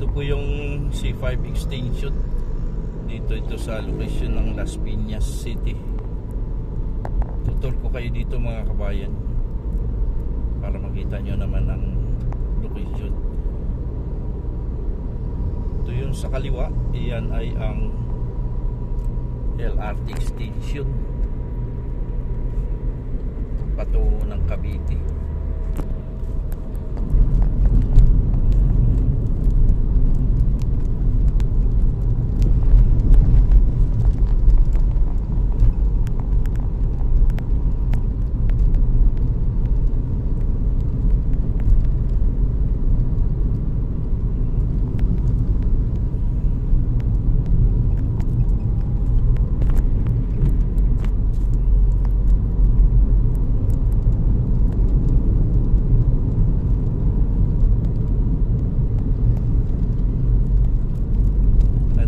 Ito po yung C5 extension. Ito sa location ng Las Piñas City. Tutur ko kayo dito mga kabayan para makita nyo naman ang location. Ito yung sa kaliwa. Iyan ay ang LRT extension patungo ng Cavite.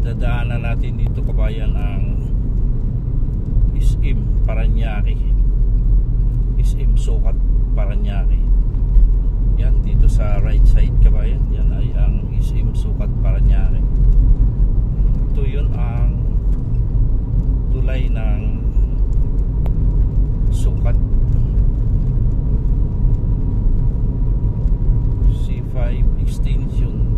Dadaanan natin dito kabayan ang SM Paranaque, SM Sukat Paranaque. Yan dito sa right side kabayan, yan ay ang SM Sukat Paranaque. Ito yun ang tulay ng Sukat. C5 extension.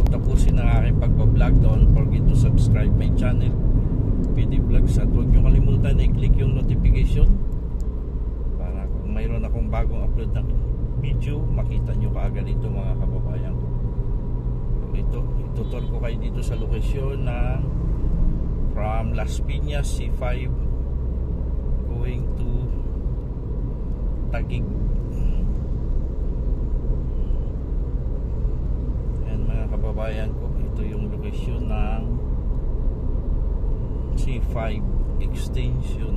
Tapusin ang aking pagbablog, don't forget to subscribe my channel PD Vlogs at huwag nyo kalimutan na i-click yung notification para kung mayroon akong bagong upload ng video makita nyo kaagad ito mga kababayan ko. So itutur ko kayo dito sa lokasyon na from Las Piñas C5 going to Taguig. Kababayan ko, ito yung location ng C5 extension.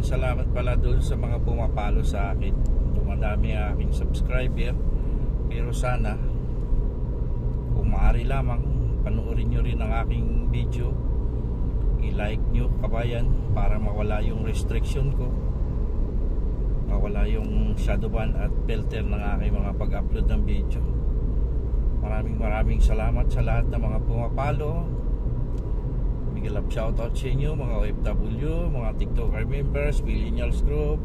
Salamat pala doon sa mga pumapalo sa akin. Dumadami ang aking subscriber. Pero sana kung maaari lamang panoorin nyo rin ang aking video, i-like nyo kabayan para mawala yung restriction ko, mawala yung shadow ban at filter ng aking mga pag-upload ng video. Maraming salamat sa lahat ng mga pumapalo. Big love shoutout sa inyo mga OFW, mga TikToker members, millennials group,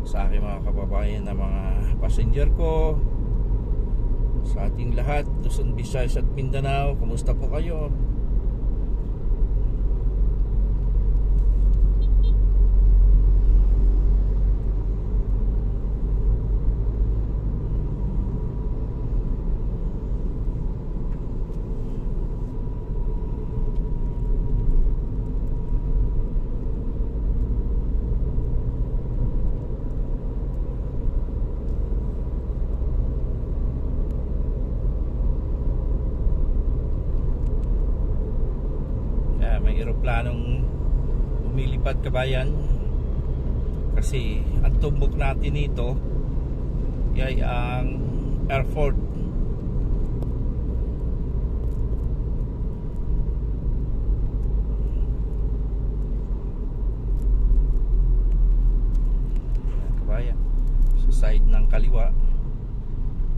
sa aking mga kababayan na mga passenger ko, sa ating lahat, Luzon, Visayas at Mindanao. Kumusta po kayo? May eroplanong lumilipad kabayan kasi ang tumbok natin ito ay ang airport. Kabayan sa side ng kaliwa,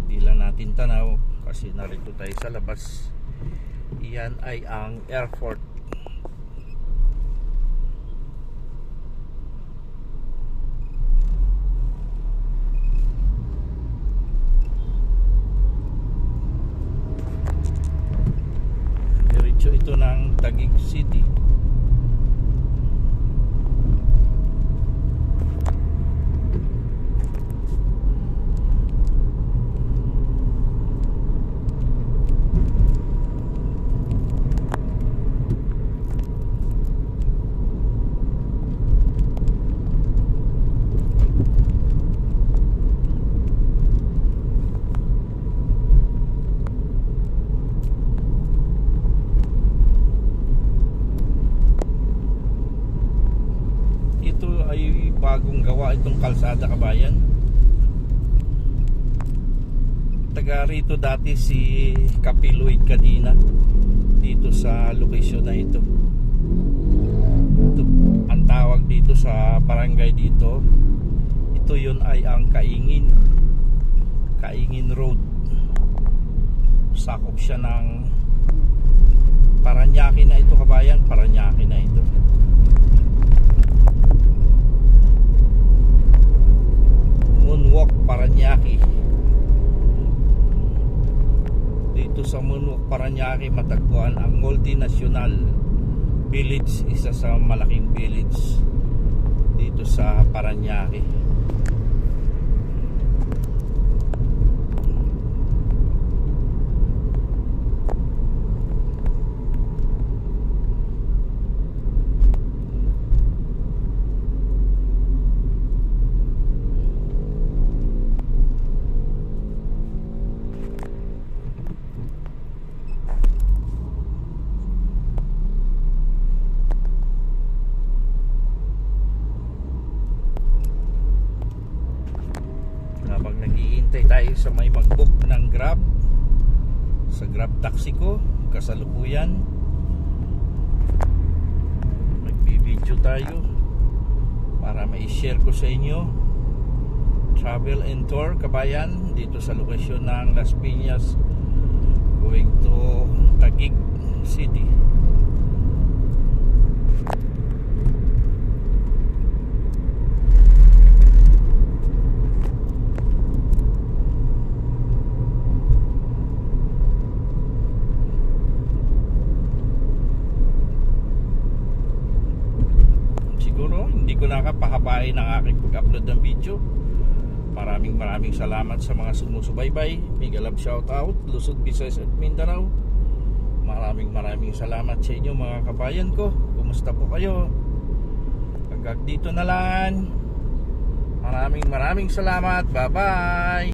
di lang natin tanaw kasi narito tayo sa labas. Iyan ay ang airport. Ito ng Taguig City. bagong gawa itong kalsada, kabayan. Taga rito dati si Capiloid Cadena, dito sa location na ito. Ito ang tawag dito sa barangay dito. Ito yun ay ang Kaingin Road. Sakop siya ng Paranaque na ito, kabayan. Paranaque na ito. Moonwalk Paranaque. Dito sa Moonwalk Paranaque matagpuan ang Multinational Village, isa sa malaking village dito sa Paranaque. Habang naghihintay tayo sa may mag-book ng Grab, sa Grab taxi ko kasalukuyan, nagbibideo tayo para ma-share ko sa inyo travel and tour, kabayan, dito sa lokasyon ng Las Piñas going to Taguig City. Siguro hindi ko nakapahabain ang aking pag-upload ng video. Maraming salamat sa mga sumusubaybay. Mega love shout out Luzon, Visayas at Mindanao. Maraming salamat sa inyo, mga kabayan ko. Kumusta po kayo? Hanggang dito na lang. Maraming salamat. Bye bye.